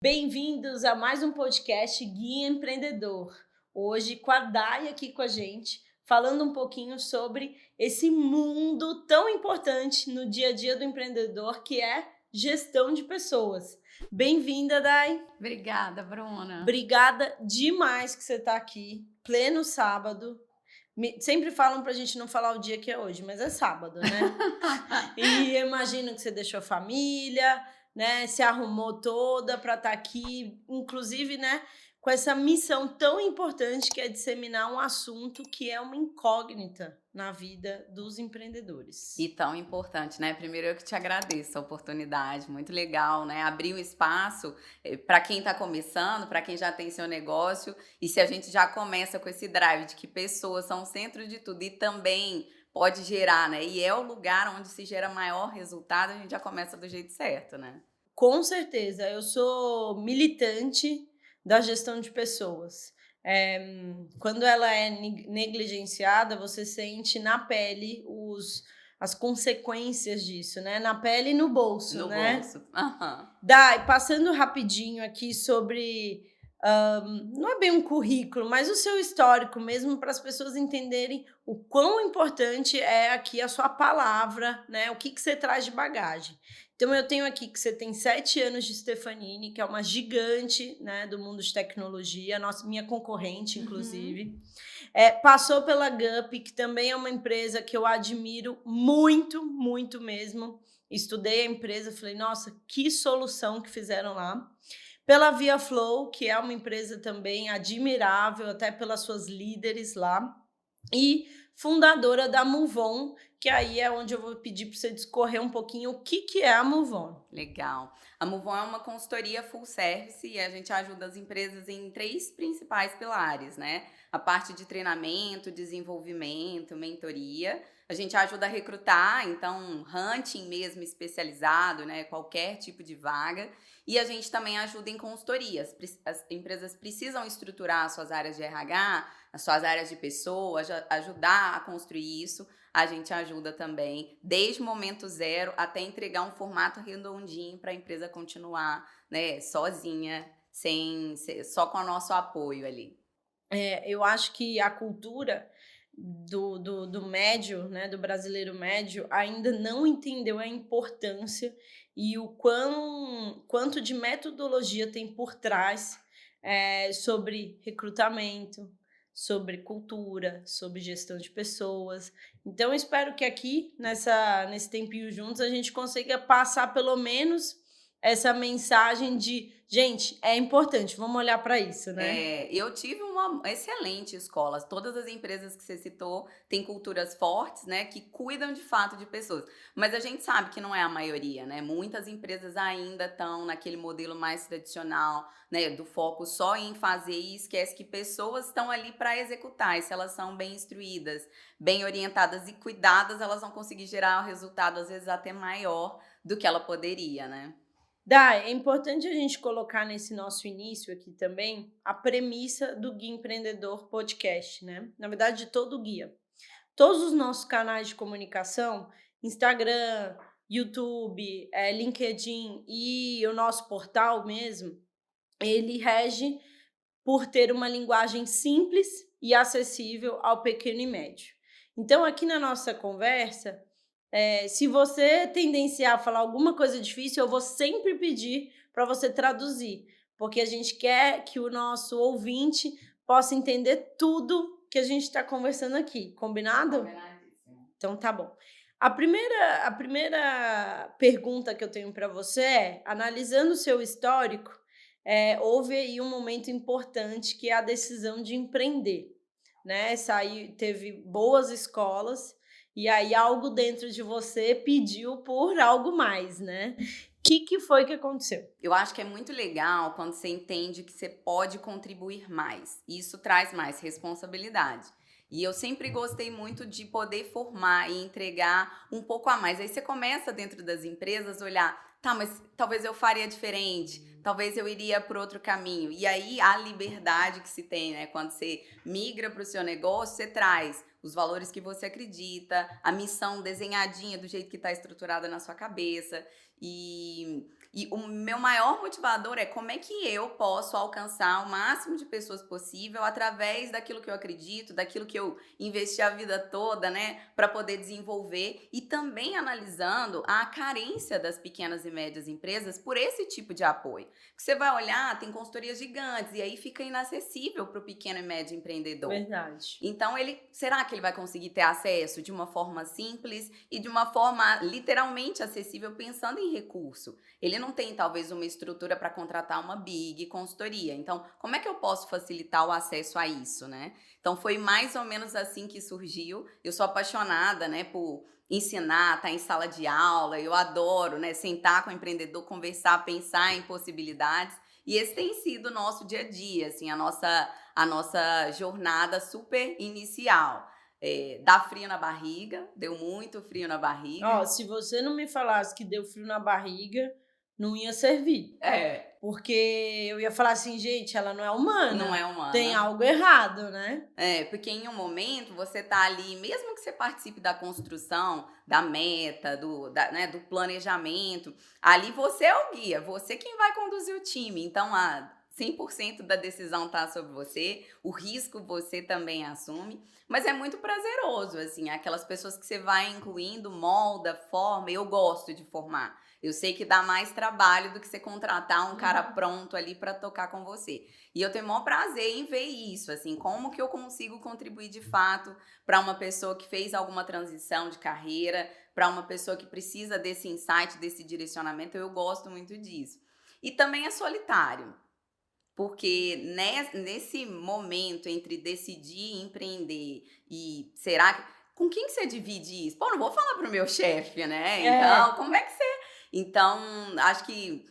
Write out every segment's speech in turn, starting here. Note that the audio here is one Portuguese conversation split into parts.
Bem-vindos a mais um podcast Guia Empreendedor. Hoje com a Day aqui com a gente, falando um pouquinho sobre esse mundo tão importante no dia a dia do empreendedor, que é gestão de pessoas. Bem-vinda, Day. Obrigada, Bruna. Obrigada demais que você está aqui, pleno sábado. Sempre falam pra gente não falar o dia que é hoje, mas é sábado, né? E eu imagino que você deixou a família, né, se arrumou toda para estar aqui, inclusive, né, com essa missão tão importante que é disseminar um assunto que é uma incógnita na vida dos empreendedores. E tão importante, né? Primeiro eu que te agradeço a oportunidade, muito legal, né? Abrir um espaço para quem está começando, para quem já tem seu negócio, e se a gente já começa com esse drive de que pessoas são o centro de tudo e também pode gerar, né? E é o lugar onde se gera maior resultado, a gente já começa do jeito certo, né? Com certeza, eu sou militante da gestão de pessoas. Quando ela é negligenciada, você sente na pele as consequências disso, né? Na pele e no bolso, No né? bolso. Aham. Dai, passando rapidinho aqui sobre, não é bem um currículo, mas o seu histórico mesmo para as pessoas entenderem o quão importante é aqui a sua palavra, né, o que você traz de bagagem. Então eu tenho aqui que você tem 7 anos de Stefanini, que é uma gigante, né, do mundo de tecnologia, minha concorrente Uhum. inclusive. Passou pela Gup, que também é uma empresa que eu admiro muito, muito mesmo. Estudei a empresa, falei, nossa, que solução que fizeram lá. Pela Via Flow, que é uma empresa também admirável, até pelas suas líderes lá. E fundadora da Move On, que aí é onde eu vou pedir para você discorrer um pouquinho o que é a Move On. Legal. A Movon é uma consultoria full service e a gente ajuda as empresas em 3 principais pilares, né? A parte de treinamento, desenvolvimento, mentoria. A gente ajuda a recrutar, então, hunting mesmo especializado, né? Qualquer tipo de vaga. E a gente também ajuda em consultorias. As empresas precisam estruturar as suas áreas de RH, as suas áreas de pessoas, ajudar a construir isso. A gente ajuda também, desde o momento zero até entregar um formato redondinho para a empresa continuar, né, sozinha, só com o nosso apoio ali. Eu acho que a cultura do médio, né, do brasileiro médio, ainda não entendeu a importância e quanto de metodologia tem por trás, sobre recrutamento, sobre cultura, sobre gestão de pessoas. Então, eu espero que aqui, nesse tempinho juntos, a gente consiga passar pelo menos essa mensagem de: "Gente, é importante, vamos olhar para isso", né? Eu tive uma excelente escola. Todas as empresas que você citou têm culturas fortes, né, que cuidam de fato de pessoas. Mas a gente sabe que não é a maioria, né? Muitas empresas ainda estão naquele modelo mais tradicional, né, do foco só em fazer e esquece que pessoas estão ali para executar. E se elas são bem instruídas, bem orientadas e cuidadas, elas vão conseguir gerar um resultado às vezes até maior do que ela poderia, né? É importante a gente colocar nesse nosso início aqui também a premissa do Guia Empreendedor Podcast, né? Na verdade, de todo o guia. Todos os nossos canais de comunicação, Instagram, YouTube, LinkedIn e o nosso portal mesmo, ele rege por ter uma linguagem simples e acessível ao pequeno e médio. Então, aqui na nossa conversa, se você tendenciar a falar alguma coisa difícil, eu vou sempre pedir para você traduzir, porque a gente quer que o nosso ouvinte possa entender tudo que a gente está conversando aqui, combinado? Combinadíssimo. Então tá bom. A primeira pergunta que eu tenho para você é, analisando o seu histórico, houve aí um momento importante que é a decisão de empreender, né, teve boas escolas, e aí algo dentro de você pediu por algo mais, né. Que foi que aconteceu? Eu acho que é muito legal quando você entende que você pode contribuir mais. Isso traz mais responsabilidade. E eu sempre gostei muito de poder formar e entregar um pouco a mais. Aí você começa dentro das empresas a olhar, tá, mas talvez eu faria diferente, talvez eu iria por outro caminho. E aí a liberdade que se tem, né? Quando você migra para o seu negócio, você traz os valores que você acredita, a missão desenhadinha do jeito que está estruturada na sua cabeça. E E o meu maior motivador é como é que eu posso alcançar o máximo de pessoas possível através daquilo que eu acredito, daquilo que eu investi a vida toda, né, para poder desenvolver e também analisando a carência das pequenas e médias empresas por esse tipo de apoio. Você vai olhar, tem consultorias gigantes e aí fica inacessível para o pequeno e médio empreendedor. Verdade. Então, será que ele vai conseguir ter acesso de uma forma simples e de uma forma literalmente acessível, pensando em recurso? Ele não tem, talvez, uma estrutura para contratar uma big consultoria. Então, como é que eu posso facilitar o acesso a isso, né? Então, foi mais ou menos assim que surgiu. Eu sou apaixonada, né, por ensinar, estar em sala de aula. Eu adoro, né, sentar com o empreendedor, conversar, pensar em possibilidades. E esse tem sido o nosso dia a dia, assim, a nossa jornada super inicial. Dá frio na barriga, deu muito frio na barriga. Ó, se você não me falasse que deu frio na barriga, não ia servir. Porque eu ia falar assim, gente, ela não é humana. Não é humana. Tem algo errado, né? Porque em um momento você tá ali, mesmo que você participe da construção, da meta, né, do planejamento, ali você é o guia, você quem vai conduzir o time. Então, 100% da decisão tá sobre você, o risco você também assume, mas é muito prazeroso, assim, aquelas pessoas que você vai incluindo, molda, forma. Eu gosto de formar. Eu sei que dá mais trabalho do que você contratar um cara pronto ali para tocar com você. E eu tenho o maior prazer em ver isso, assim, como que eu consigo contribuir de fato para uma pessoa que fez alguma transição de carreira, para uma pessoa que precisa desse insight, desse direcionamento. Eu gosto muito disso. E também é solitário. Porque nesse momento entre decidir empreender e será que. Com quem que você divide isso? Pô, não vou falar pro meu chefe, né? Então, como é que você. Então, acho que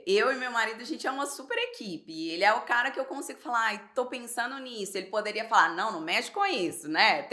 eu e meu marido, a gente é uma super equipe. E ele é o cara que eu consigo falar, ai, tô pensando nisso. Ele poderia falar, não mexe com isso, né?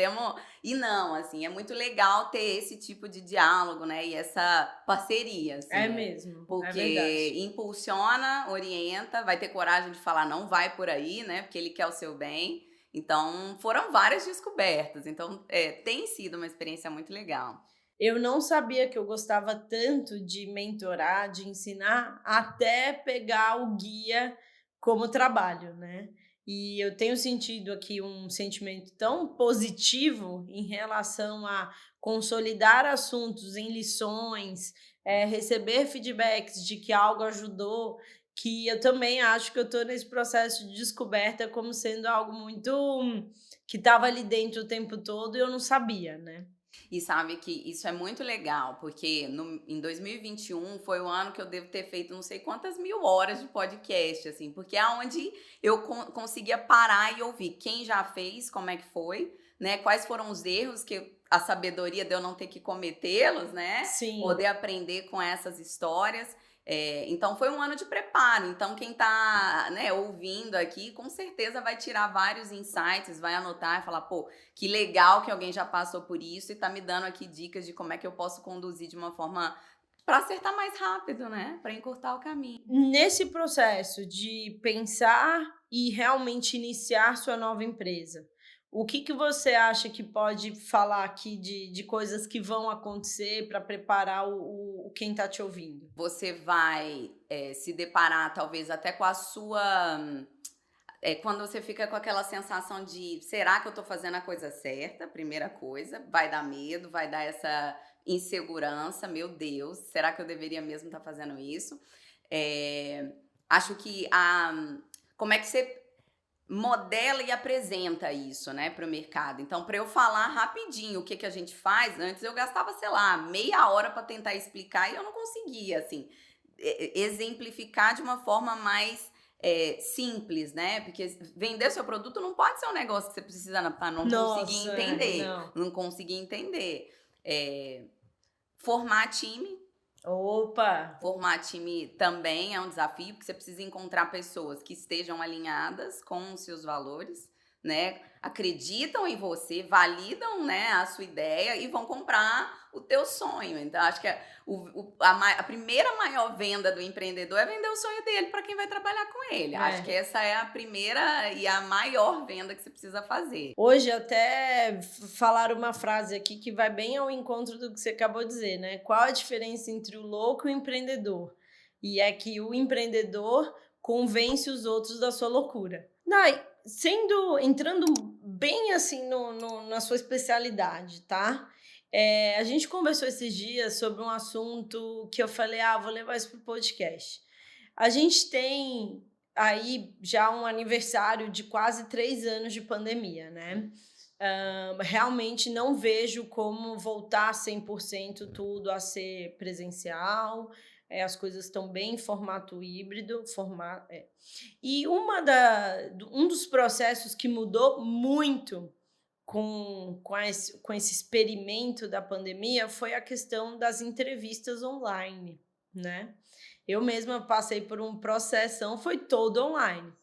E não, assim, é muito legal ter esse tipo de diálogo, né? E essa parceria, assim. É mesmo, Porque é verdade. impulsiona, orienta, vai ter coragem de falar, não vai por aí, né? Porque ele quer o seu bem. Então, foram várias descobertas. Então, tem sido uma experiência muito legal. Eu não sabia que eu gostava tanto de mentorar, de ensinar, até pegar o guia como trabalho, né? E eu tenho sentido aqui um sentimento tão positivo em relação a consolidar assuntos em lições, receber feedbacks de que algo ajudou, que eu também acho que eu estou nesse processo de descoberta como sendo algo muito que estava ali dentro o tempo todo e eu não sabia, né? E sabe que isso é muito legal, porque em 2021 foi o ano que eu devo ter feito não sei quantas mil horas de podcast, assim, porque é onde eu conseguia parar e ouvir quem já fez, como é que foi, né? Quais foram os erros que a sabedoria de eu não ter que cometê-los, né? Sim. Poder aprender com essas histórias. Então foi um ano de preparo. Então quem está, né, ouvindo aqui, com certeza vai tirar vários insights, vai anotar e falar, pô, que legal que alguém já passou por isso e tá me dando aqui dicas de como é que eu posso conduzir de uma forma para acertar mais rápido, né? Para encurtar o caminho. Nesse processo de pensar e realmente iniciar sua nova empresa, o que você acha que pode falar aqui de coisas que vão acontecer para preparar quem está te ouvindo? Você vai se deparar, talvez, até com a sua. Quando você fica com aquela sensação de será que eu tô fazendo a coisa certa? Primeira coisa, vai dar medo, vai dar essa insegurança, meu Deus, será que eu deveria mesmo estar fazendo isso? Acho que como é que você modela e apresenta isso, né, para o mercado. Então, para eu falar rapidinho o que a gente faz, antes eu gastava, sei lá, meia hora para tentar explicar e eu não conseguia, assim, exemplificar de uma forma mais simples, né? Porque vender seu produto não pode ser um negócio que você precisa conseguir entender. Não conseguir entender. Formar time. Opa! Formar time também é um desafio, porque você precisa encontrar pessoas que estejam alinhadas com os seus valores, né? Acreditam em você, validam, né, a sua ideia e vão comprar o teu sonho. Então, acho que a primeira maior venda do empreendedor é vender o sonho dele para quem vai trabalhar com ele. Acho que essa é a primeira e a maior venda que você precisa fazer. Hoje até falaram uma frase aqui que vai bem ao encontro do que você acabou de dizer, né? Qual a diferença entre o louco e o empreendedor? E é que o empreendedor convence os outros da sua loucura. Daí, entrando bem assim na sua especialidade, tá? A gente conversou esses dias sobre um assunto que eu falei, vou levar isso pro podcast. A gente tem aí já um aniversário de quase 3 anos de pandemia, né? Realmente não vejo como voltar 100% tudo a ser presencial. As coisas estão bem em formato híbrido. E um dos processos que mudou muito com esse experimento da pandemia foi a questão das entrevistas online, né? Eu mesma passei por um processão, foi todo online.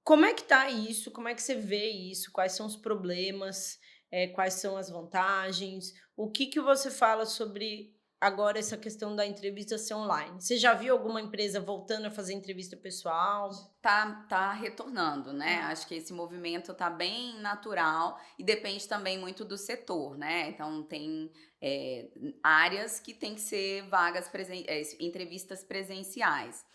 Como é que tá isso? Como é que você vê isso? Quais são os problemas? Quais são as vantagens? O que você fala sobre agora essa questão da entrevista ser online? Você já viu alguma empresa voltando a fazer entrevista pessoal? Tá retornando, né? Acho que esse movimento tá bem natural e depende também muito do setor, né? Então tem áreas que tem que ser entrevistas presenciais.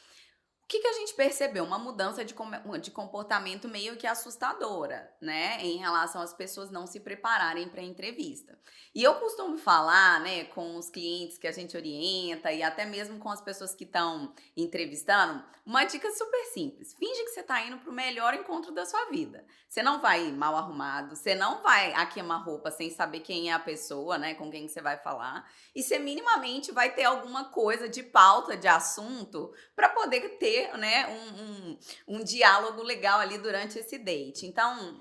O que a gente percebeu? Uma mudança de comportamento meio que assustadora, né? Em relação às pessoas não se prepararem para a entrevista. E eu costumo falar, né, com os clientes que a gente orienta e até mesmo com as pessoas que estão entrevistando, uma dica super simples. Finge que você está indo para o melhor encontro da sua vida. Você não vai ir mal arrumado, você não vai a queima-roupa sem saber quem é a pessoa, né, com quem você vai falar. E você minimamente vai ter alguma coisa de pauta, de assunto, para poder ter, né, um diálogo legal ali durante esse date. Então,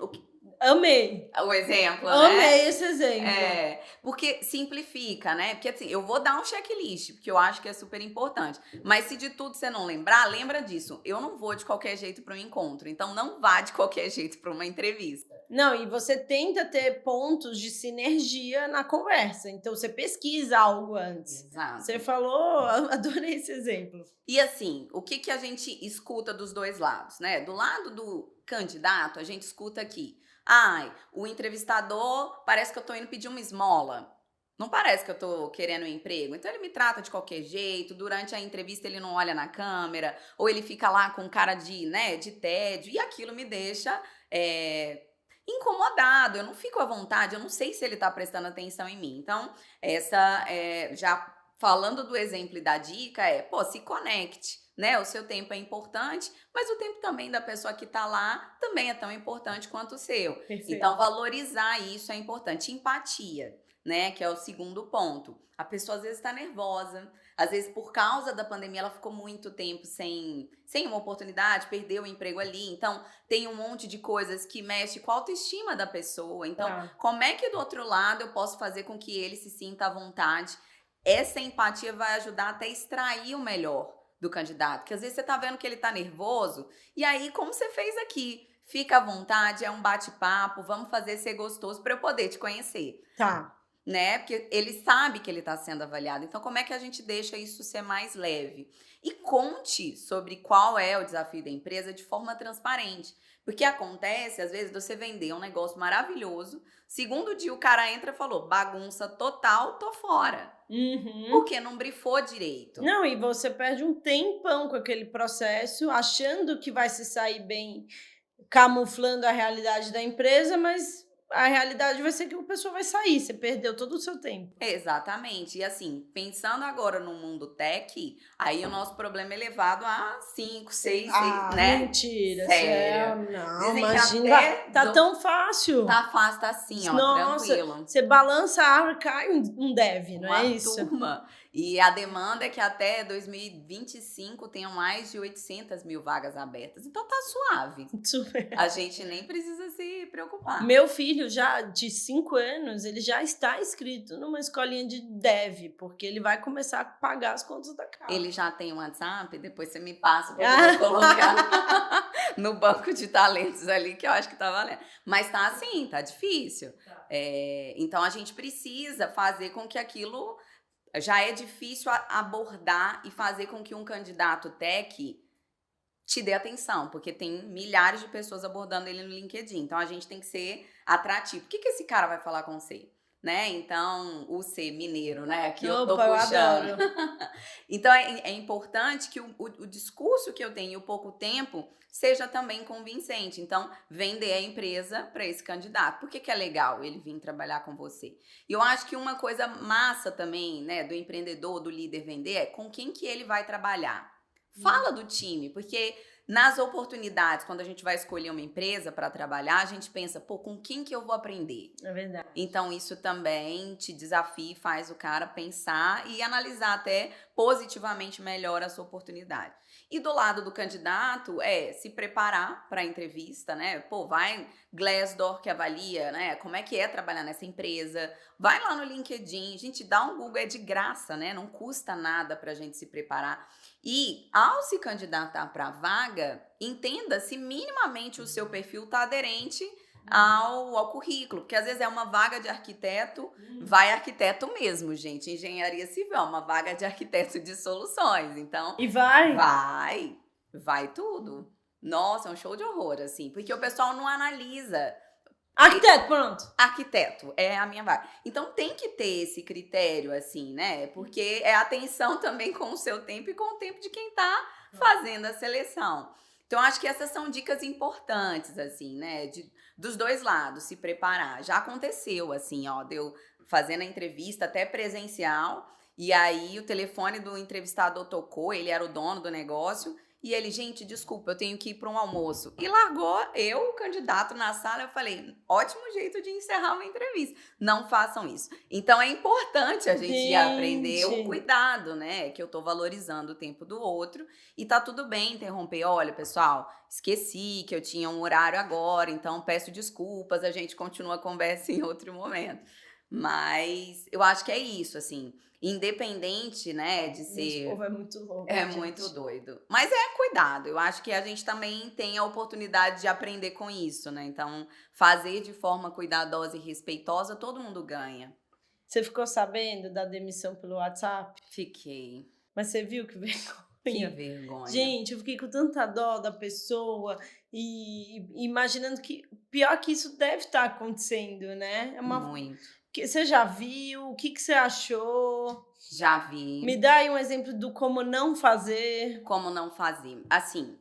Amei! O exemplo, né? Amei esse exemplo. Porque simplifica, né? Porque assim, eu vou dar um checklist, porque eu acho que é super importante. Mas se de tudo você não lembrar, lembra disso. Eu não vou de qualquer jeito para um encontro, então não vá de qualquer jeito para uma entrevista. Não, e você tenta ter pontos de sinergia na conversa. Então, você pesquisa algo antes. Exato. Você falou, adorei esse exemplo. E assim, o que a gente escuta dos dois lados, né? Do lado do candidato, a gente escuta aqui. O entrevistador parece que eu tô indo pedir uma esmola. Não parece que eu tô querendo um emprego. Então ele me trata de qualquer jeito. Durante a entrevista ele não olha na câmera. Ou ele fica lá com cara de tédio. E aquilo me deixa incomodado. Eu não fico à vontade. Eu não sei se ele tá prestando atenção em mim. Então, já falando do exemplo e da dica se conecte. Né? O seu tempo é importante, mas o tempo também da pessoa que está lá também é tão importante quanto o seu. Perfeito. Então, valorizar isso é importante. Empatia, né? Que é o segundo ponto. A pessoa às vezes está nervosa, às vezes por causa da pandemia ela ficou muito tempo sem uma oportunidade, perdeu o emprego ali. Então, tem um monte de coisas que mexe com a autoestima da pessoa. Então, como é que do outro lado eu posso fazer com que ele se sinta à vontade? Essa empatia vai ajudar até a extrair o melhor do candidato, porque às vezes você tá vendo que ele tá nervoso, e aí, como você fez aqui, fica à vontade, é um bate-papo, vamos fazer ser gostoso para eu poder te conhecer. Tá. Né? Porque ele sabe que ele tá sendo avaliado. Então, como é que a gente deixa isso ser mais leve? E conte sobre qual é o desafio da empresa de forma transparente. Porque acontece, às vezes, você vender um negócio maravilhoso, segundo dia o cara entra e falou, bagunça total, tô fora. Uhum. Porque não brifou direito. Não, e você perde um tempão com aquele processo, achando que vai se sair bem, camuflando a realidade da empresa, mas a realidade vai ser que a pessoa vai sair, você perdeu todo o seu tempo. Exatamente. E assim, pensando agora no mundo tech, aí o nosso problema é levado a 5, 6, né? Mentira. Sério. Não, Dizem imagina, tá tão fácil. Tá fácil, tá assim, Nossa, tranquilo. Você balança a árvore, cai um dev, não é isso? Turma. E a demanda é que até 2025 tenham mais de 800 mil vagas abertas. Então tá suave. Super. A gente nem precisa se preocupar. Meu filho, já de 5 anos, ele já está inscrito numa escolinha de dev, porque ele vai começar a pagar as contas da casa. Ele já tem um WhatsApp? Depois você me passa pra eu colocar no banco de talentos ali, que eu acho que tá valendo. Mas tá assim, tá difícil. Então a gente precisa fazer com que aquilo... Já é difícil abordar e fazer com que um candidato tech te dê atenção, porque tem milhares de pessoas abordando ele no LinkedIn. Então, a gente tem que ser atrativo. O que esse cara vai falar com você? né? Então, o ser mineiro, né? Que eu tô Opa, eu puxando. adoro. Então, é importante que o discurso que eu tenho e o pouco tempo seja também convincente. Então, vender a empresa para esse candidato. Por que é legal ele vir trabalhar com você? E eu acho que uma coisa massa também, né, do empreendedor, do líder vender, é com quem que ele vai trabalhar. Fala do time, porque nas oportunidades, quando a gente vai escolher uma empresa para trabalhar, a gente pensa, pô, com quem que eu vou aprender? É verdade. Então, isso também te desafia e faz o cara pensar e analisar até positivamente melhor a sua oportunidade. E do lado do candidato, se preparar para a entrevista, né? Pô, vai Glassdoor que avalia, né? Como é que é trabalhar nessa empresa. Vai lá no LinkedIn, gente, dá um Google, é de graça, né? Não custa nada para a gente se preparar. E ao se candidatar para a vaga, entenda se minimamente o seu perfil está aderente ao currículo, porque às vezes é uma vaga de arquiteto, vai arquiteto mesmo, gente. Engenharia civil é uma vaga de arquiteto de soluções, então E vai? vai tudo. Nossa, é um show de horror, assim, porque o pessoal não analisa. Arquiteto, pronto. Arquiteto é a minha vaga. Então tem que ter esse critério, assim, né? Porque é atenção também com o seu tempo e com o tempo de quem tá fazendo a seleção. Então, acho que essas são dicas importantes, assim, né? Dos dois lados, se preparar. Já aconteceu, assim, ó, deu fazendo a entrevista até presencial, e aí o telefone do entrevistador tocou, ele era o dono do negócio, e ele, gente, desculpa, eu tenho que ir para um almoço. E largou eu, o candidato, na sala. Eu falei, ótimo jeito de encerrar uma entrevista. Não façam isso. Então, é importante a gente aprender o cuidado, né? Que eu tô valorizando o tempo do outro. E tá tudo bem interromper. Olha, pessoal, esqueci que eu tinha um horário agora, então peço desculpas. A gente continua a conversa em outro momento. Mas eu acho que é isso, assim. Independente, né, de ser... Esse povo é muito louco, É gente. muito doido. Mas cuidado. Eu acho que a gente também tem a oportunidade de aprender com isso, né? Então, fazer de forma cuidadosa e respeitosa, todo mundo ganha. Você ficou sabendo da demissão pelo WhatsApp? Fiquei. Mas você viu que vergonha? Que vergonha. Gente, eu fiquei com tanta dó da pessoa e imaginando que... Pior que isso deve estar acontecendo, né? Muito. Você já viu? O que você achou? Já vi. Me dá aí um exemplo do como não fazer. Como não fazer. Assim,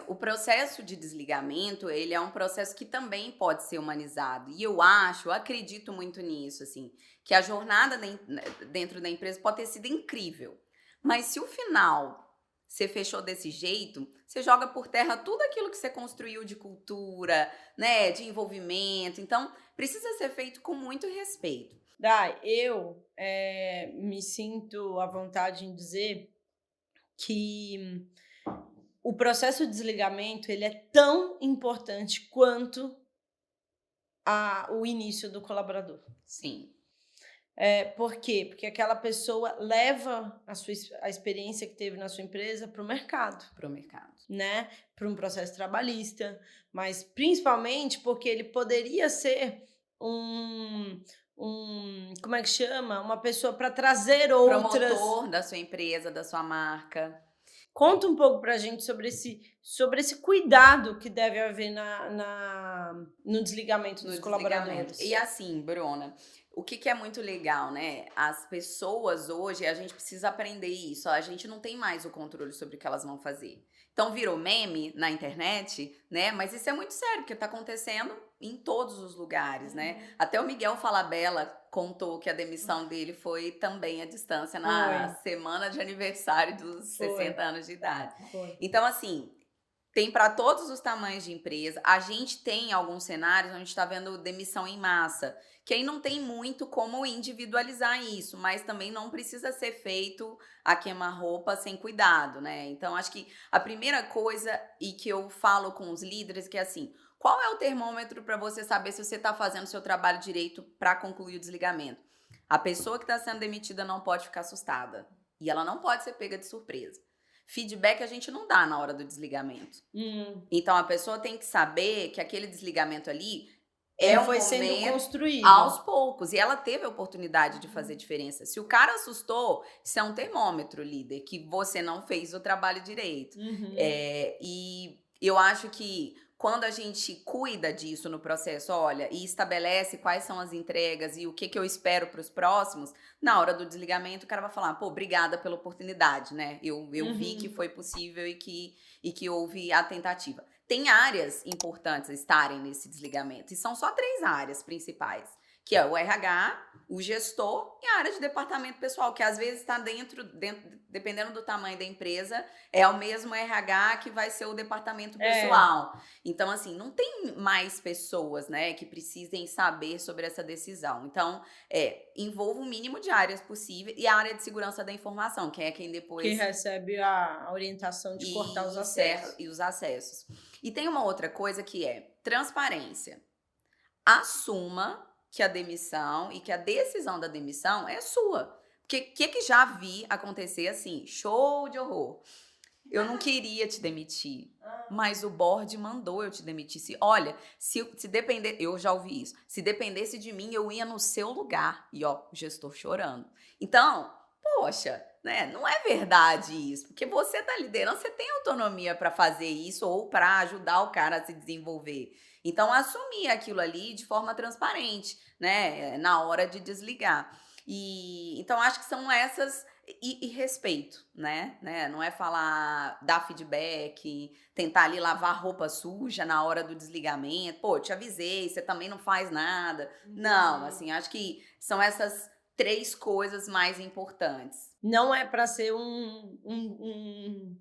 o processo de desligamento, ele é um processo que também pode ser humanizado. E eu acredito muito nisso, assim, que a jornada dentro da empresa pode ter sido incrível. Mas se o final você fechou desse jeito, você joga por terra tudo aquilo que você construiu de cultura, né, de envolvimento. Então, precisa ser feito com muito respeito. Dai, eu me sinto à vontade em dizer que o processo de desligamento ele é tão importante quanto o início do colaborador. Sim. Por quê? Porque aquela pessoa leva a experiência que teve na sua empresa para o mercado. Para o mercado. Né? Para um processo trabalhista, mas principalmente porque ele poderia ser como é que chama? Uma pessoa para trazer outras... Promotor da sua empresa, da sua marca. Conta um pouco pra gente sobre esse cuidado que deve haver no desligamento dos colaboradores. E assim, Bruna, o que é muito legal, né? As pessoas hoje, a gente precisa aprender isso. A gente não tem mais o controle sobre o que elas vão fazer. Então virou meme na internet, né? Mas isso é muito sério, porque tá acontecendo em todos os lugares, né? Até o Miguel Falabella contou que a demissão dele foi também à distância na semana de aniversário dos 60 anos de idade. Então, assim, tem para todos os tamanhos de empresa. A gente tem alguns cenários onde a gente está vendo demissão em massa, que aí não tem muito como individualizar isso, mas também não precisa ser feito a queima-roupa sem cuidado, né? Então, acho que a primeira coisa, e que eu falo com os líderes, que é assim, qual é o termômetro para você saber se você está fazendo o seu trabalho direito para concluir o desligamento? A pessoa que está sendo demitida não pode ficar assustada. E ela não pode ser pega de surpresa. Feedback a gente não dá na hora do desligamento. Então, a pessoa tem que saber que aquele desligamento ali foi sendo construído aos poucos. E ela teve a oportunidade de fazer diferença. Se o cara assustou, isso é um termômetro, líder, que você não fez o trabalho direito. E eu acho que quando a gente cuida disso no processo, olha, e estabelece quais são as entregas e o que eu espero para os próximos, na hora do desligamento o cara vai falar, pô, obrigada pela oportunidade, né? Eu vi que foi possível e que houve a tentativa. Tem áreas importantes a estarem nesse desligamento, e são só 3 áreas principais, que é o RH, o gestor e a área de departamento pessoal, que às vezes está dentro, dependendo do tamanho da empresa, é o mesmo RH que vai ser o departamento pessoal. Então, assim, não tem mais pessoas, né, que precisem saber sobre essa decisão. Então, envolva o mínimo de áreas possível, e a área de segurança da informação, que é quem depois... Que recebe a orientação de cortar os acessos. E os acessos. E tem uma outra coisa que é transparência. Assuma que a demissão e que a decisão da demissão é sua. Porque que já vi acontecer assim, show de horror. Eu não queria te demitir, mas o board mandou eu te demitir. Olha, se depender, eu já ouvi isso. Se dependesse de mim, eu ia no seu lugar. E ó, o gestor chorando. Então, poxa, né? Não é verdade isso, porque você tá liderando, você tem autonomia para fazer isso ou para ajudar o cara a se desenvolver. Então, assumir aquilo ali de forma transparente, né? Na hora de desligar. E então acho que são essas. E respeito, né? Não é falar, dar feedback, tentar ali lavar roupa suja na hora do desligamento. Pô, te avisei, você também não faz nada. Não, assim, acho que são essas 3 coisas mais importantes. Não é para ser um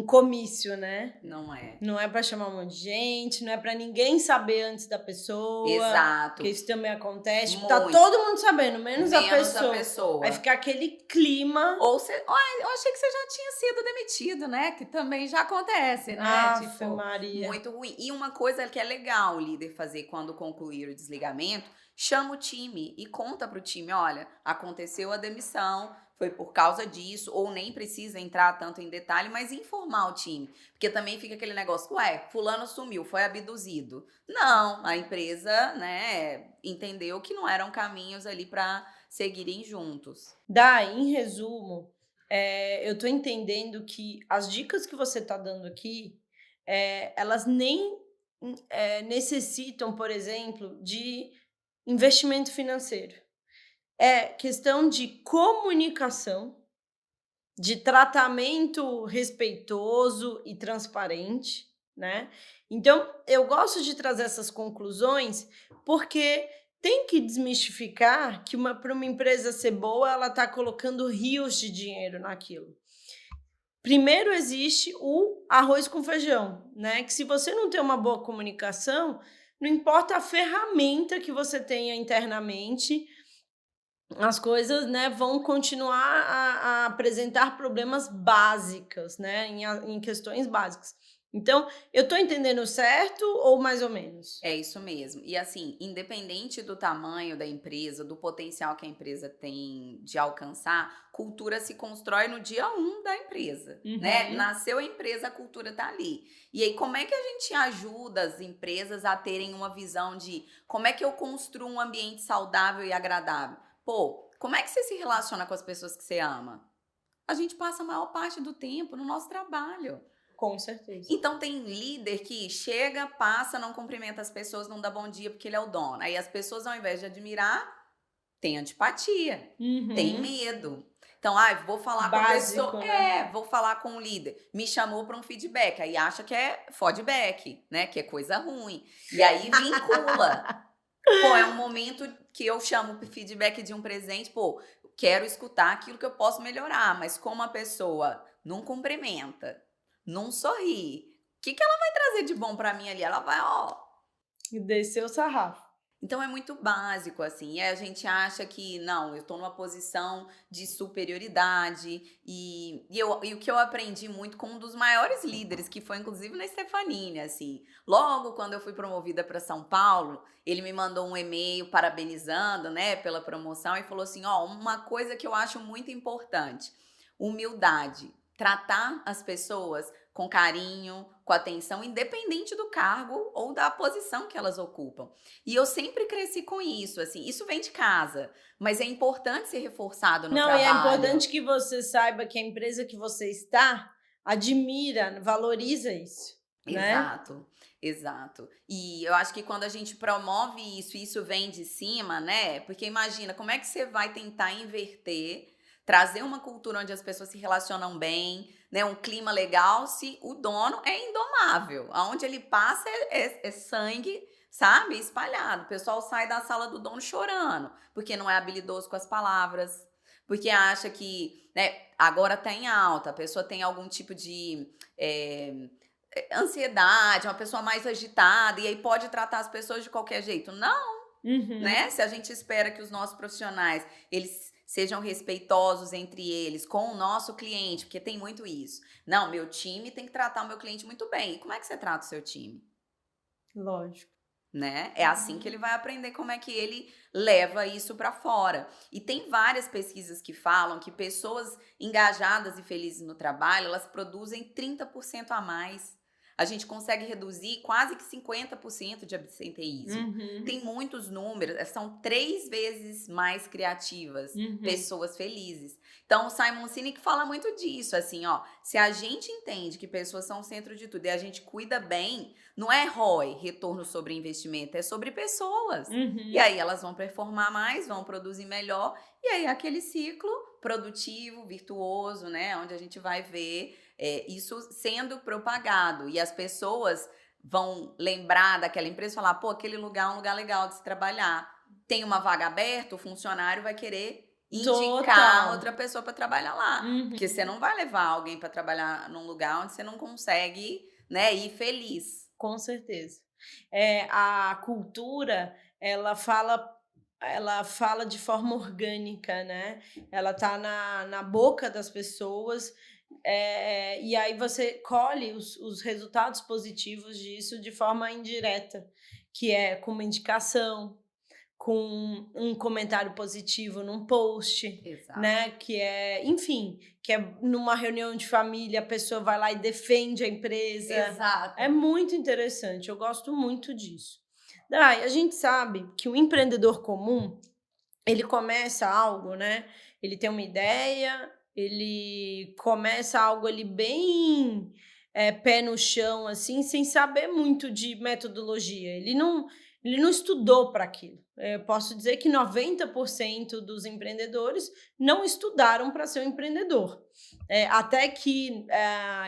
comício, né? Não é. Não é para chamar um monte de gente, não é para ninguém saber antes da pessoa. Exato. Porque isso também acontece. Muito. Tá todo mundo sabendo, menos a pessoa. Vai ficar aquele clima. Ou você, eu achei que você já tinha sido demitido, né? Que também já acontece, né? Aff, Maria. Muito ruim. E uma coisa que é legal o líder fazer quando concluir o desligamento, chama o time e conta pro time, olha, aconteceu a demissão, foi por causa disso, ou nem precisa entrar tanto em detalhe, mas informar o time. Porque também fica aquele negócio, fulano sumiu, foi abduzido. Não, a empresa, né, entendeu que não eram caminhos ali para seguirem juntos. Em resumo, eu tô entendendo que as dicas que você tá dando aqui, elas nem necessitam, por exemplo, de investimento financeiro. É questão de comunicação, de tratamento respeitoso e transparente, né? Então, eu gosto de trazer essas conclusões porque tem que desmistificar que para uma empresa ser boa, ela está colocando rios de dinheiro naquilo. Primeiro existe o arroz com feijão, né? Que se você não tem uma boa comunicação, não importa a ferramenta que você tenha internamente, as coisas, né, vão continuar a apresentar problemas básicos, né, em questões básicas. Então, eu estou entendendo certo ou mais ou menos? É isso mesmo. E assim, independente do tamanho da empresa, do potencial que a empresa tem de alcançar, cultura se constrói no dia 1 da empresa, né? Nasceu a empresa, a cultura tá ali. E aí, como é que a gente ajuda as empresas a terem uma visão de como é que eu construo um ambiente saudável e agradável? Pô, como é que você se relaciona com as pessoas que você ama? A gente passa a maior parte do tempo no nosso trabalho. Com certeza. Então tem líder que chega, passa, não cumprimenta as pessoas, não dá bom dia porque ele é o dono. Aí as pessoas, ao invés de admirar, têm antipatia, têm medo. Então, vou falar com a pessoa. Né? Vou falar com o líder. Me chamou para um feedback. Aí acha que é feedback, né? Que é coisa ruim. E aí vincula. Pô, é um momento que eu chamo feedback de um presente. Pô, quero escutar aquilo que eu posso melhorar. Mas como a pessoa não cumprimenta, não sorri, o que ela vai trazer de bom para mim ali? Ela vai, descer o sarrafo. Então é muito básico, assim, e a gente acha que, não, eu tô numa posição de superioridade, e o que eu aprendi muito com um dos maiores líderes, que foi inclusive na Stefanini, assim, logo quando eu fui promovida para São Paulo, ele me mandou um e-mail parabenizando, né, pela promoção, e falou assim, uma coisa que eu acho muito importante, humildade, tratar as pessoas com carinho, com atenção, independente do cargo ou da posição que elas ocupam. E eu sempre cresci com isso, assim, isso vem de casa, mas é importante ser reforçado no trabalho. Não, e é importante que você saiba que a empresa que você está admira, valoriza isso. né? Exato, exato. E eu acho que quando a gente promove isso, e isso vem de cima, né? Porque imagina, como é que você vai tentar inverter, trazer uma cultura onde as pessoas se relacionam bem, né? Um clima legal, se o dono é indomável. Aonde ele passa é sangue, sabe? Espalhado. O pessoal sai da sala do dono chorando, porque não é habilidoso com as palavras, porque acha que, né, agora tá em alta, a pessoa tem algum tipo de. Ansiedade, uma pessoa mais agitada, e aí pode tratar as pessoas de qualquer jeito. Não, né? Uhum. Se a gente espera que os nossos profissionais, eles sejam respeitosos entre eles, com o nosso cliente, porque tem muito isso. Não, meu time tem que tratar o meu cliente muito bem. E como é que você trata o seu time? Lógico. Né? É assim que ele vai aprender como é que ele leva isso para fora. E tem várias pesquisas que falam que pessoas engajadas e felizes no trabalho, elas produzem 30% a mais. A gente consegue reduzir quase que 50% de absenteísmo. Uhum. Tem muitos números, são 3 vezes mais criativas, Uhum. pessoas felizes. Então, o Simon Sinek fala muito disso, assim, ó, se a gente entende que pessoas são o centro de tudo e a gente cuida bem, não é ROI, retorno sobre investimento, é sobre pessoas. E Uhum. aí elas vão performar mais, vão produzir melhor, e aí aquele ciclo produtivo, virtuoso, né? Onde a gente vai ver isso sendo propagado. E as pessoas vão lembrar daquela empresa e falar, pô, aquele lugar é um lugar legal de se trabalhar. Tem uma vaga aberta, o funcionário vai querer indicar Total. outra pessoa para trabalhar lá. Porque você Uhum. não vai levar alguém para trabalhar num lugar onde você não consegue, né, ir feliz. Com certeza. A cultura, ela fala de forma orgânica, né, ela tá na boca das pessoas, e aí você colhe os resultados positivos disso de forma indireta, que é com uma indicação, com um comentário positivo num post, Exato. né, que é, enfim, que é numa reunião de família, a pessoa vai lá e defende a empresa. É Exato. muito interessante, eu gosto muito disso. Daí, a gente sabe que o empreendedor comum, ele começa algo, né, ele tem uma ideia, ele começa algo ali bem, pé no chão, assim, sem saber muito de metodologia, ele não estudou para aquilo. Eu posso dizer que 90% dos empreendedores não estudaram para ser um empreendedor. Até que,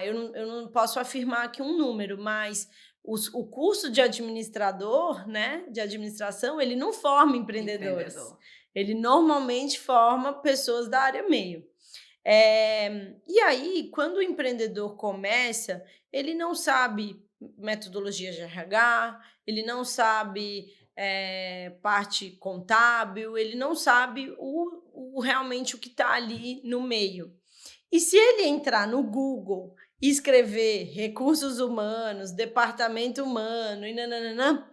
eu não posso afirmar aqui um número, mas o curso de administrador, né, de administração, ele não forma empreendedores. Empreendedor. Ele normalmente forma pessoas da área meio. E aí, quando o empreendedor começa, ele não sabe metodologia de RH, ele não sabe, parte contábil, ele não sabe realmente o que está ali no meio. E se ele entrar no Google e escrever recursos humanos, departamento humano e nananã,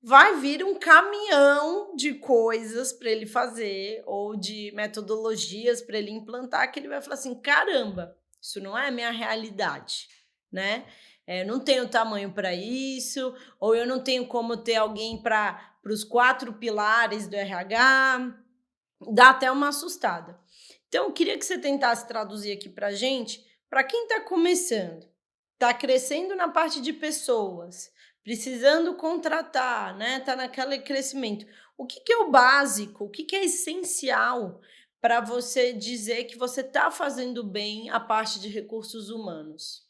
vai vir um caminhão de coisas para ele fazer ou de metodologias para ele implantar, que ele vai falar assim: "Caramba, isso não é a minha realidade", né. Eu não tenho tamanho para isso, ou eu não tenho como ter alguém para os 4 pilares do RH, dá até uma assustada. Então eu queria que você tentasse traduzir aqui para gente, para quem está começando, está crescendo na parte de pessoas, precisando contratar, né, está naquele crescimento. O que que é o básico, o que que é essencial para você dizer que você está fazendo bem a parte de recursos humanos?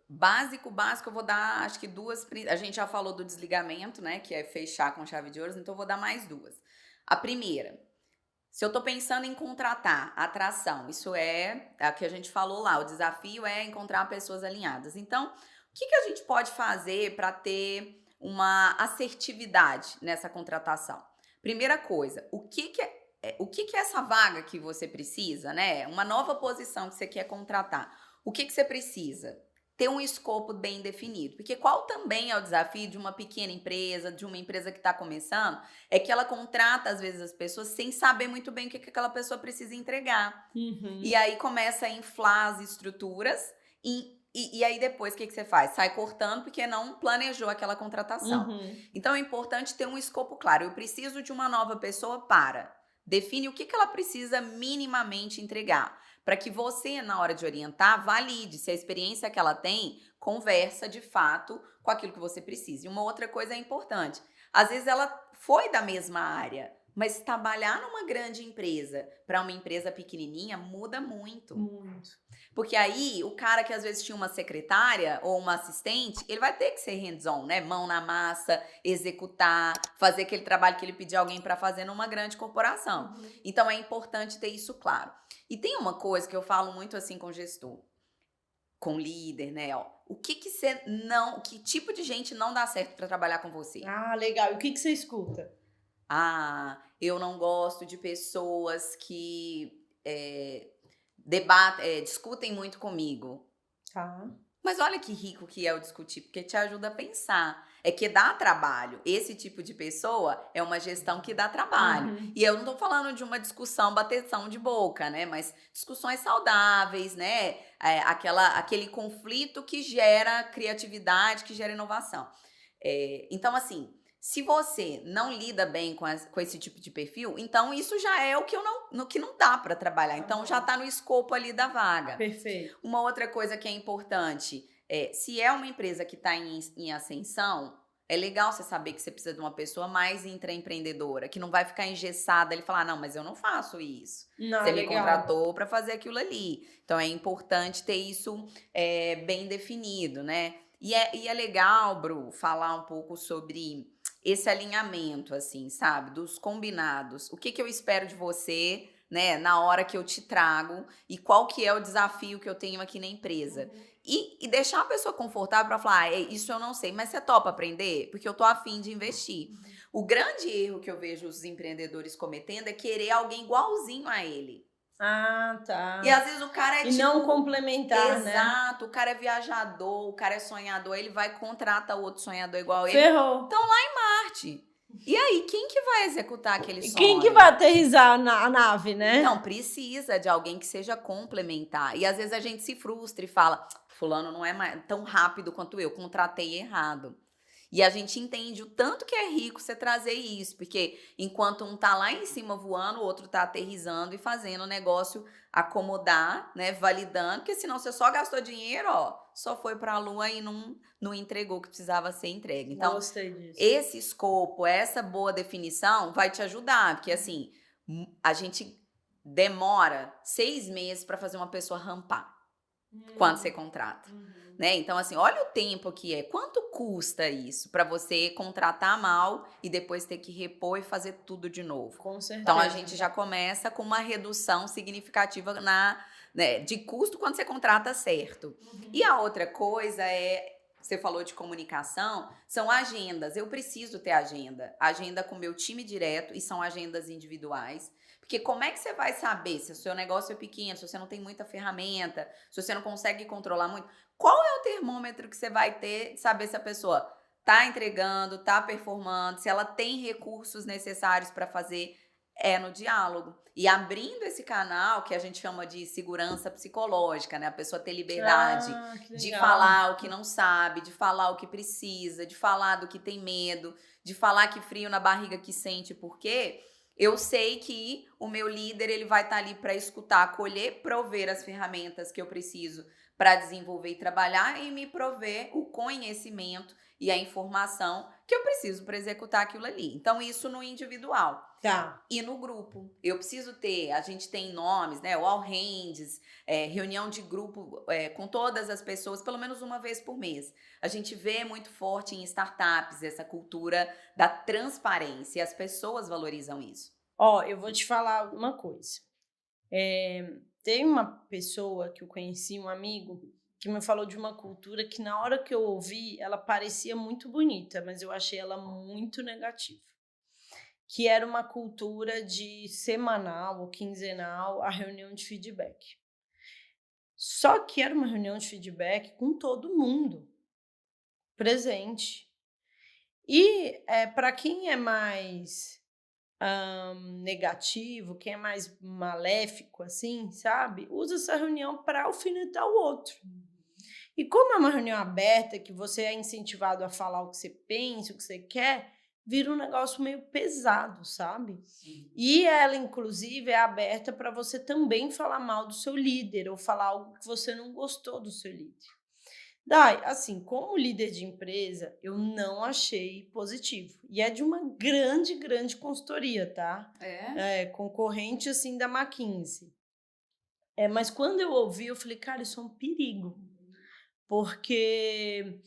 Básico, básico, eu vou dar, acho que 2 a gente já falou do desligamento, né, que é fechar com chave de ouro, então eu vou dar mais 2. A primeira, se eu tô pensando em contratar, atração, isso é o que a gente falou lá, o desafio é encontrar pessoas alinhadas. Então, o que que a gente pode fazer para ter uma assertividade nessa contratação? Primeira coisa, o que que é essa vaga que você precisa, né? Uma nova posição que você quer contratar. O que que você precisa? Ter um escopo bem definido. Porque qual também é o desafio de uma pequena empresa, de uma empresa que está começando, é que ela contrata, às vezes, as pessoas sem saber muito bem o que que aquela pessoa precisa entregar. E Uhum, aí começa a inflar as estruturas e aí depois o que que você faz? Sai cortando porque não planejou aquela contratação. uhum, Então é importante ter um escopo claro. Eu preciso de uma nova pessoa para. Define o que que ela precisa minimamente entregar. para que você, na hora de orientar, valide se a experiência que ela tem conversa de fato com aquilo que você precisa. E uma outra coisa é importante. Às vezes ela foi da mesma área, mas trabalhar numa grande empresa para uma empresa pequenininha muda muito. Muito. Porque aí, o cara que às vezes tinha uma secretária ou uma assistente, ele vai ter que ser hands-on, né? Mão na massa, executar, fazer aquele trabalho que ele pediu alguém para fazer numa grande corporação. Então, é importante ter isso claro. E tem uma coisa que eu falo muito assim com gestor, com líder, né? Ó, que tipo de gente não dá certo para trabalhar com você? Ah, legal. E o que você escuta? Ah, eu não gosto de pessoas que discutem muito comigo. Tá. Mas olha que rico que é o discutir, porque te ajuda a pensar. É que dá trabalho. Esse tipo de pessoa é uma gestão que dá trabalho. E eu não tô falando de uma discussão, bateção de boca, né? Mas discussões saudáveis, né? Aquele conflito que gera criatividade, que gera inovação. Então, assim, se você não lida bem com esse tipo de perfil, então isso já é o que não dá para trabalhar. Então já está no escopo ali da vaga. Perfeito. Uma outra coisa que é importante, se é uma empresa que está em ascensão, é legal você saber que você precisa de uma pessoa mais intraempreendedora, que não vai ficar engessada e falar, não, mas eu não faço isso. Não, Você me legal. contratou para fazer aquilo ali. Então é importante ter isso bem definido, né? E é legal, Bru, falar um pouco sobre esse alinhamento, assim, sabe? Dos combinados. O que eu espero de você, né? Na hora que eu te trago e qual que é o desafio que eu tenho aqui na empresa. E deixar a pessoa confortável para falar, isso eu não sei, mas você topa aprender? Porque eu tô afim de investir. O grande erro que eu vejo os empreendedores cometendo é querer alguém igualzinho a ele. Ah, tá. E às vezes o cara é E não complementar, né? Exato, o cara é viajador, o cara é sonhador, ele vai contratar outro sonhador igual ele. Ferrou. Então lá em Marte. E aí, quem que vai executar aquele E sonho? quem que vai aterrissar a nave, né? Então, precisa de alguém que seja complementar. E às vezes a gente se frustra e fala, fulano não é tão rápido quanto eu, contratei errado. E a gente entende o tanto que é rico você trazer isso, porque enquanto um tá lá em cima voando, o outro tá aterrissando e fazendo o negócio acomodar, né, validando, porque senão você só gastou dinheiro, ó, só foi pra lua e não entregou o que precisava ser entregue. Então, Gostei disso. esse escopo, essa boa definição vai te ajudar, porque assim, a gente demora 6 meses para fazer uma pessoa rampar quando você contrata. Né? Então, assim, olha o tempo que é. Quanto custa isso para você contratar mal e depois ter que repor e fazer tudo de novo? Com certeza. Então, a gente já começa com uma redução significativa de custo quando você contrata certo. E a outra coisa você falou de comunicação, são agendas. Eu preciso ter agenda. Agenda com meu time direto e são agendas individuais. Porque como é que você vai saber se o seu negócio é pequeno, se você não tem muita ferramenta, se você não consegue controlar muito? Qual é o termômetro que você vai ter de saber se a pessoa está entregando, está performando, se ela tem recursos necessários para fazer? É no diálogo. E abrindo esse canal, que a gente chama de segurança psicológica, né? A pessoa ter liberdade de falar o que não sabe, de falar o que precisa, de falar do que tem medo, de falar que frio na barriga que sente, por quê? Eu sei que o meu líder ele vai estar ali para escutar, acolher, prover as ferramentas que eu preciso para desenvolver e trabalhar e me prover o conhecimento e a informação que eu preciso para executar aquilo ali. Então, isso no individual. Tá. E no grupo. Eu preciso a gente tem nomes, né? O All Hands, reunião de grupo com todas as pessoas, pelo menos uma vez por mês. A gente vê muito forte em startups essa cultura da transparência e as pessoas valorizam isso. Ó, eu vou te falar uma coisa. Tem uma pessoa que eu conheci, um amigo, que me falou de uma cultura que na hora que eu ouvi, ela parecia muito bonita, mas eu achei ela muito negativa. Que era uma cultura de semanal ou quinzenal a reunião de feedback. Só que era uma reunião de feedback com todo mundo presente. E para quem é mais negativo, quem é mais maléfico, assim, sabe? Usa essa reunião para alfinetar o outro. E como é uma reunião aberta, que você é incentivado a falar o que você pensa, o que você quer, vira um negócio meio pesado, sabe? Sim. E ela, inclusive, é aberta para você também falar mal do seu líder ou falar algo que você não gostou do seu líder. Dai, assim, como líder de empresa, eu não achei positivo. E é de uma grande, grande consultoria, tá? É? É, concorrente, assim, da McKinsey. É, mas quando eu ouvi, eu falei, cara, isso é um perigo. Porque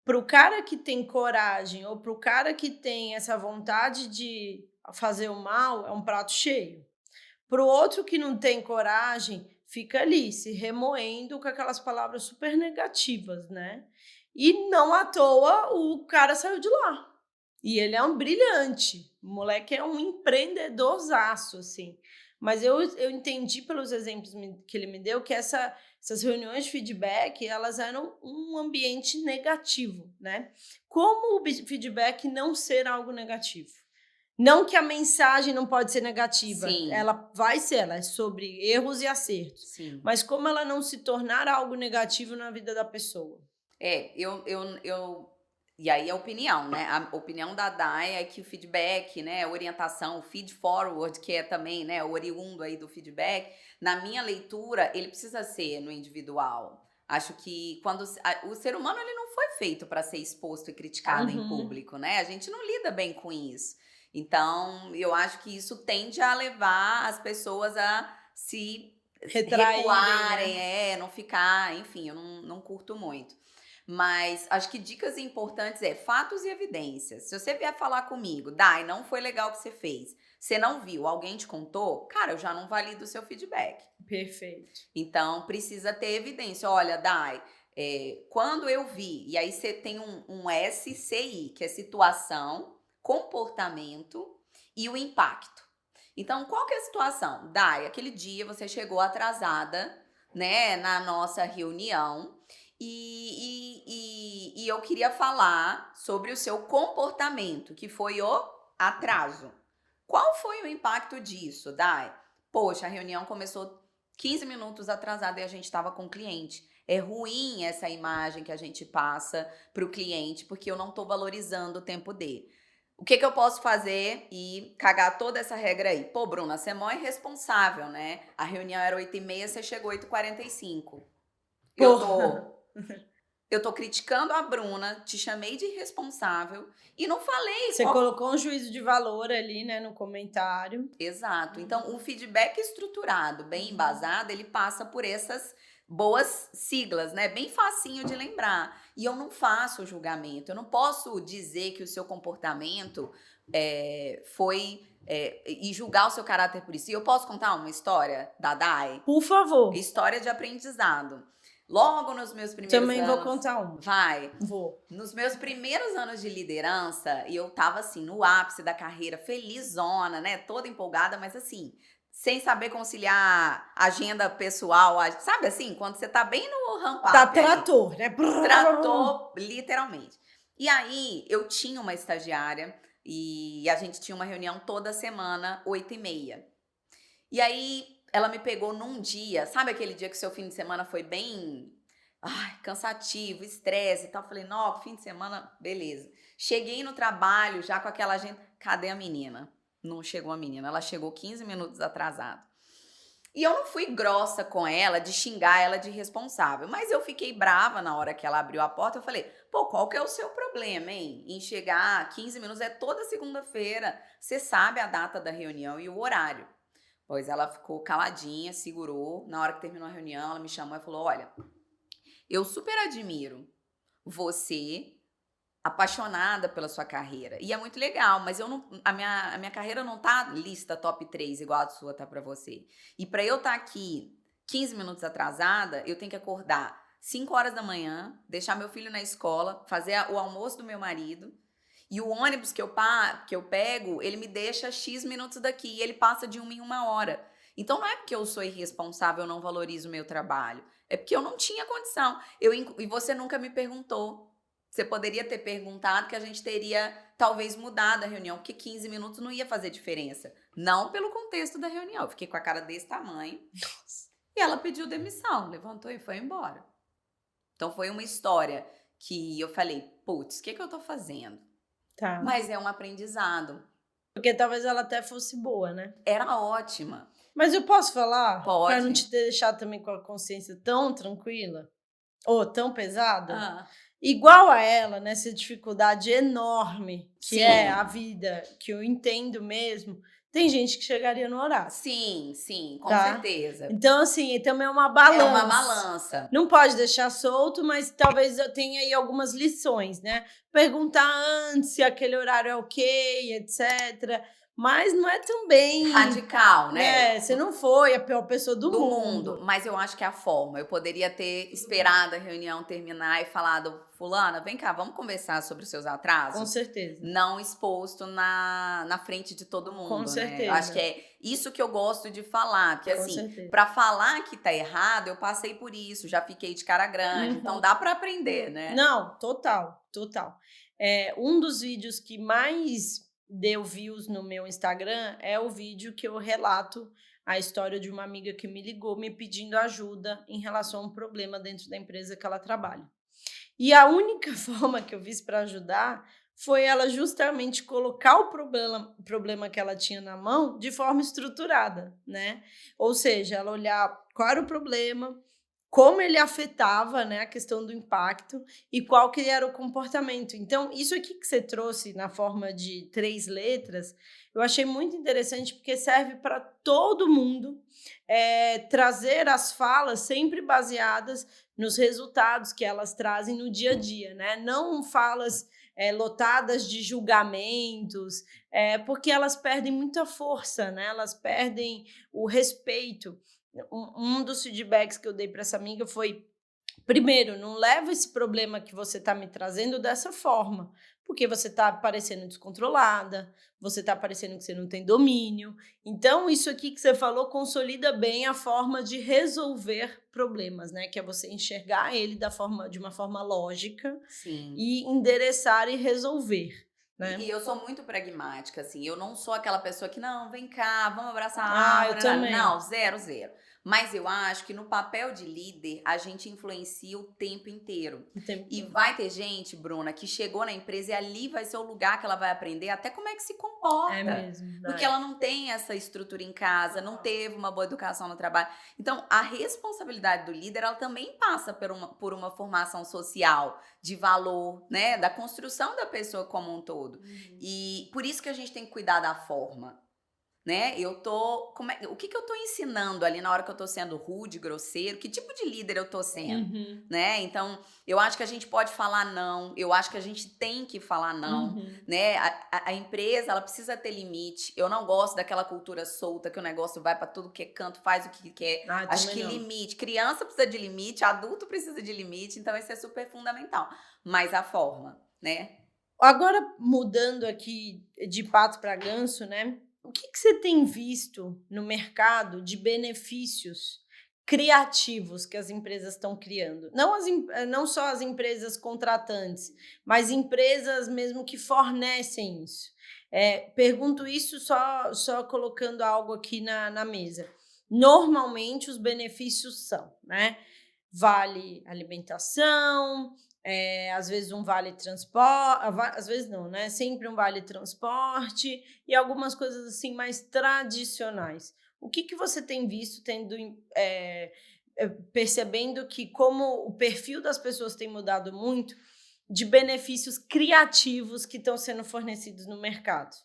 para o cara que tem coragem ou para o cara que tem essa vontade de fazer o mal, é um prato cheio. Para o outro que não tem coragem, fica ali se remoendo com aquelas palavras super negativas, né? E não à toa o cara saiu de lá. E ele é um brilhante. O moleque é um empreendedorzaço, assim. Mas eu entendi pelos exemplos que ele me deu que essas reuniões de feedback, elas eram um ambiente negativo, né? Como o feedback não ser algo negativo? Não que a mensagem não pode ser negativa, Sim, ela vai ser, ela é sobre erros e acertos. sim. Mas como ela não se tornar algo negativo na vida da pessoa? E aí a opinião, né? A opinião da Dai é que o feedback, né, a orientação, o feed forward, que é também, né, o oriundo aí do feedback, na minha leitura, ele precisa ser no individual. Acho que quando o ser humano ele não foi feito para ser exposto e criticado em Uhum. público, né? A gente não lida bem com isso. Então, eu acho que isso tende a levar as pessoas a se Retraírem, recuarem, né? não ficar, enfim, eu não curto muito. Mas acho que dicas importantes é fatos e evidências. Se você vier falar comigo, Dai, não foi legal o que você fez, você não viu, alguém te contou, cara, eu já não valido o seu feedback. Perfeito. Então, precisa ter evidência. Olha, Dai, quando eu vi, e aí você tem um SCI, que é situação, comportamento e o impacto. Então, qual que é a situação? Dai, aquele dia você chegou atrasada, né, na nossa reunião, e eu queria falar sobre o seu comportamento, que foi o atraso. Qual foi o impacto disso, Dai? Poxa, a reunião começou 15 minutos atrasada e a gente estava com o cliente. É ruim essa imagem que a gente passa para o cliente, porque eu não estou valorizando o tempo dele. O que eu posso fazer e cagar toda essa regra aí? Pô, Bruna, você é mó irresponsável, né? A reunião era 8h30, você chegou 8h45. Eu Porra. tô, eu tô criticando a Bruna, te chamei de irresponsável e não falei Você qual. colocou um juízo de valor ali, né, no comentário. Exato. Então, o feedback estruturado, bem embasado, ele passa por essas boas siglas, né? Bem facinho de lembrar. E eu não faço julgamento. Eu não posso dizer que o seu comportamento foi e julgar o seu caráter por isso. E eu posso contar uma história da Dai? Por favor. História de aprendizado. Logo nos meus primeiros Também vou anos, contar uma. vai. Vou. Nos meus primeiros anos de liderança, e eu tava assim, no ápice da carreira, felizona, né? Toda empolgada, mas assim, sem saber conciliar agenda pessoal, sabe assim, quando você tá bem no Tá ramp-up ali. trator, né? Tratou, literalmente. E aí, eu tinha uma estagiária e a gente tinha uma reunião toda semana, 8h30. E aí, ela me pegou num dia, sabe aquele dia que o seu fim de semana foi bem cansativo, estresse e tal. Falei, não, fim de semana, beleza. Cheguei no trabalho já com aquela agenda. Cadê a menina? Não chegou a menina, ela chegou 15 minutos atrasada. E eu não fui grossa com ela, de xingar ela de irresponsável, mas eu fiquei brava na hora que ela abriu a porta. Eu falei, pô, qual que é o seu problema, hein? Em chegar 15 minutos, é toda segunda-feira. Você sabe a data da reunião e o horário. Pois ela ficou caladinha, segurou. Na hora que terminou a reunião, ela me chamou e falou, olha, eu super admiro você, apaixonada pela sua carreira. E é muito legal, mas eu não, a minha carreira não tá lista top 3 igual a sua tá pra você. E pra eu estar aqui 15 minutos atrasada, eu tenho que acordar 5 horas da manhã, deixar meu filho na escola, fazer o almoço do meu marido. E o ônibus que eu pego, ele me deixa X minutos daqui e ele passa de 1 em 1 hora. Então não é porque eu sou irresponsável, eu não valorizo o meu trabalho. É porque eu não tinha condição. E você nunca me perguntou. Você poderia ter perguntado que a gente teria talvez mudado a reunião, porque 15 minutos não ia fazer diferença. Não pelo contexto da reunião. Eu fiquei com a cara desse tamanho. E ela pediu demissão, levantou e foi embora. Então foi uma história que eu falei, putz, o que eu tô fazendo? Tá. Mas é um aprendizado. Porque talvez ela até fosse boa, né? Era ótima. Mas eu posso falar? Para não Pode. te deixar também com a consciência tão tranquila ou tão pesada? Ah, Igual a ela, nessa dificuldade enorme que Sim. é a vida, que eu entendo mesmo, tem gente que chegaria no horário. sim, com Tá. certeza. Então, assim, também é uma balança. É uma balança. Não pode deixar solto, mas talvez eu tenha aí algumas lições, né? Perguntar antes se aquele horário é ok, etc. Mas não é também Radical, né? Você não foi a pior pessoa do mundo. Mas eu acho que é a forma. Eu poderia ter esperado a reunião terminar e falado, fulana, vem cá, vamos conversar sobre os seus atrasos? Com certeza. Não exposto na frente de todo mundo, Com né? certeza. Eu acho que é isso que eu gosto de falar. Porque, Com assim, certeza. pra falar que tá errado, eu passei por isso, já fiquei de cara grande. Uhum. Então dá pra aprender, né? Não, total. Um dos vídeos que mais deu views no meu Instagram é o vídeo que eu relato a história de uma amiga que me ligou me pedindo ajuda em relação a um problema dentro da empresa que ela trabalha. E a única forma que eu fiz para ajudar foi ela justamente colocar o problema que ela tinha na mão de forma estruturada, né? Ou seja, ela olhar qual era o problema, como ele afetava, né, a questão do impacto e qual que era o comportamento. Então, isso aqui que você trouxe na forma de 3 letras, eu achei muito interessante porque serve para todo mundo trazer as falas sempre baseadas nos resultados que elas trazem no dia a dia, né? Não falas lotadas de julgamentos, porque elas perdem muita força, né? Elas perdem o respeito. Um dos feedbacks que eu dei para essa amiga foi: primeiro, não leva esse problema que você está me trazendo dessa forma, porque você está parecendo descontrolada, você está parecendo que você não tem domínio. Então, isso aqui que você falou consolida bem a forma de resolver problemas, né? Que é você enxergar ele de uma forma lógica. Sim. E endereçar e resolver. Né? E eu sou muito pragmática, assim. Eu não sou aquela pessoa que, não, vem cá, vamos abraçar a eu árvore. também. Não, zero. Mas eu acho que no papel de líder, a gente influencia o tempo inteiro. E vai ter gente, Bruna, que chegou na empresa e ali vai ser o lugar que ela vai aprender até como é que se comporta. É mesmo. Porque ela não tem essa estrutura em casa, não teve uma boa educação no trabalho. Então, a responsabilidade do líder, ela também passa por uma formação social de valor, né? Da construção da pessoa como um todo. E por isso que a gente tem que cuidar da forma. Né? O que eu tô ensinando ali na hora que eu tô sendo rude, grosseiro? Que tipo de líder eu tô sendo? Né? Então, eu acho que a gente pode falar não, eu acho que a gente tem que falar não, né? A empresa, ela precisa ter limite. Eu não gosto daquela cultura solta, que o negócio vai pra tudo que é canto, faz o que quer. Acho que limite. Criança precisa de limite, adulto precisa de limite, então isso é super fundamental. Mas a forma, né? Agora, mudando aqui de pato para ganso, né? O que você tem visto no mercado de benefícios criativos que as empresas estão criando? Não só as empresas contratantes, mas empresas mesmo que fornecem isso. Pergunto isso só colocando algo aqui na mesa. Normalmente, os benefícios são, né? Vale alimentação, às vezes um vale transporte, às vezes não, né? Sempre um vale transporte e algumas coisas assim mais tradicionais. O que você tem visto percebendo que como o perfil das pessoas tem mudado muito, de benefícios criativos que estão sendo fornecidos no mercado?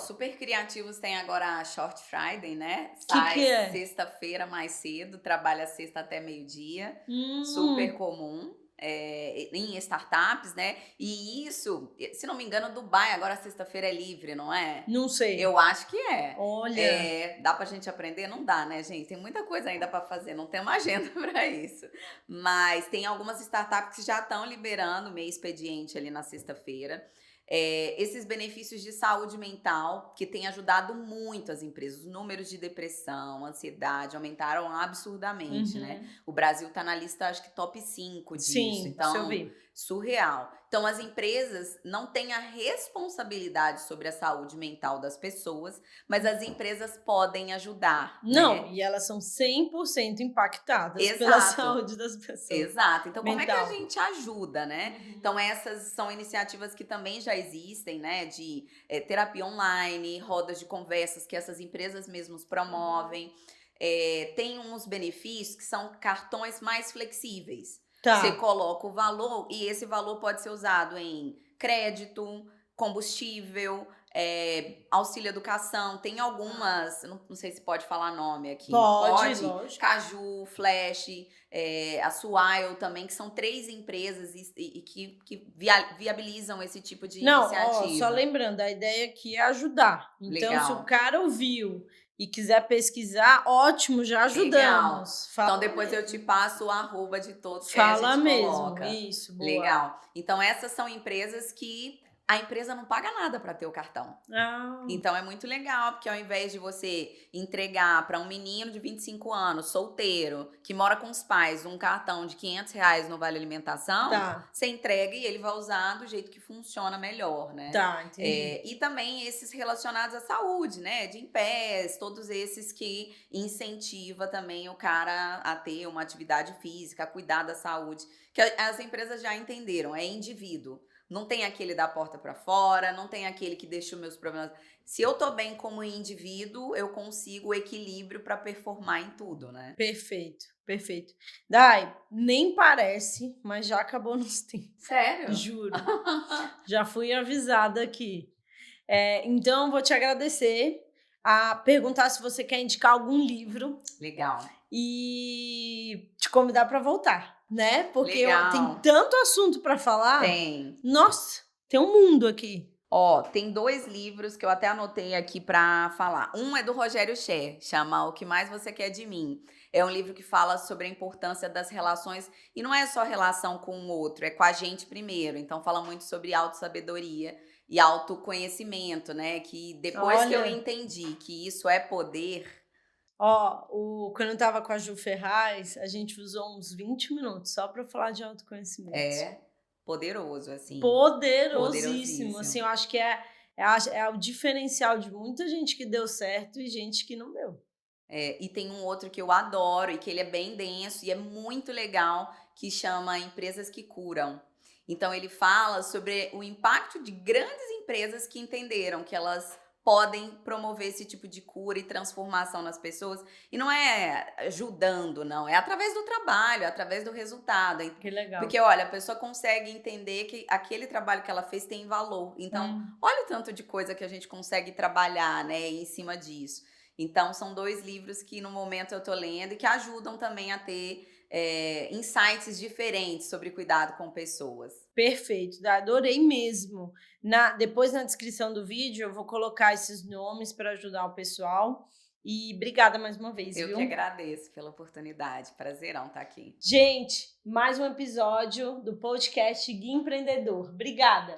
Super criativos tem agora a Short Friday, né? Que é? Sexta-feira mais cedo, trabalha sexta até meio-dia. Super comum. Em startups, né? E isso, se não me engano, Dubai agora sexta-feira é livre, não é? Não sei. Eu acho que é. Olha. Dá pra gente aprender? Não dá, né, gente? Tem muita coisa ainda pra fazer, não tem uma agenda pra isso. Mas tem algumas startups que já estão liberando meio expediente ali na sexta-feira. Esses benefícios de saúde mental que têm ajudado muito as empresas. Os números de depressão, ansiedade aumentaram absurdamente, né? O Brasil tá na lista, acho que top 5 disso. Sim, então, isso eu vi. surreal. Então, as empresas não têm a responsabilidade sobre a saúde mental das pessoas, mas as empresas podem ajudar, Não, né? e elas são 100% impactadas pela Exato. saúde das pessoas. Exato. Então, como é que a Mental. gente ajuda, né? Uhum. Então, essas são iniciativas que também já existem, né? De terapia online, rodas de conversas que essas empresas mesmos promovem. Tem uns benefícios que são cartões mais flexíveis. Você Tá. coloca o valor e esse valor pode ser usado em crédito, combustível, auxílio educação. Tem algumas, não sei se pode falar nome aqui. Pode, Pode? lógico. Caju, Flash, a Swile também, que são 3 empresas e que viabilizam esse tipo de Não, ó, só iniciativa. lembrando, a ideia aqui é ajudar. Então, se o Legal. cara ouviu e quiser pesquisar, ótimo, já Legal. ajudamos. Fala Então depois eu te mesmo. passo o arroba de todos que aí a Fala gente mesmo, coloca. isso, boa. Legal. Então essas são empresas que a empresa não paga nada para ter o cartão. Ah, Então é muito legal, porque ao invés de você entregar para um menino de 25 anos, solteiro, que mora com os pais, um cartão de R$ 500 no Vale Alimentação, tá, você entrega e ele vai usar do jeito que funciona melhor, né? tá, entendi. E também esses relacionados à saúde, né? De pés, todos esses que incentiva também o cara a ter uma atividade física, a cuidar da saúde. Que as empresas já entenderam, é indivíduo. Não tem aquele da porta para fora, não tem aquele que deixa os meus problemas. Se eu tô bem como indivíduo, eu consigo o equilíbrio para performar em tudo, né? Perfeito, perfeito. Dai, nem parece, mas já acabou nos tempos. Sério? Juro. Já fui avisada aqui. Então, vou te agradecer, a perguntar se você quer indicar algum livro Legal. e te convidar para voltar, né? Porque Legal. tem tanto assunto para falar. Tem. Nossa, tem um mundo aqui. Ó, tem 2 livros que eu até anotei aqui pra falar. Um é do Rogério Scher, chama O Que Mais Você Quer de Mim. É um livro que fala sobre a importância das relações, e não é só relação com o outro, é com a gente primeiro. Então fala muito sobre autossabedoria e autoconhecimento, né? Que depois que eu Olha. entendi que isso é poder, Ó, quando eu tava com a Ju Ferraz, a gente usou uns 20 minutos só para falar de autoconhecimento. é poderoso, assim. Poderosíssimo. Assim, eu acho que é o diferencial de muita gente que deu certo e gente que não deu. E tem um outro que eu adoro e que ele é bem denso e é muito legal, que chama Empresas que Curam. Então ele fala sobre o impacto de grandes empresas que entenderam que elas podem promover esse tipo de cura e transformação nas pessoas. E não é ajudando, não. É através do trabalho, é através do resultado. Que legal. Porque, olha, a pessoa consegue entender que aquele trabalho que ela fez tem valor. Então, olha o tanto de coisa que a gente consegue trabalhar, né, em cima disso. Então, são 2 livros que no momento eu tô lendo e que ajudam também a ter insights diferentes sobre cuidado com pessoas. Perfeito, adorei mesmo. Depois na descrição do vídeo eu vou colocar esses nomes para ajudar o pessoal. E obrigada mais uma vez, Eu viu? que agradeço pela oportunidade. Prazerão estar aqui. Gente, mais um episódio do podcast Guia Empreendedor. Obrigada!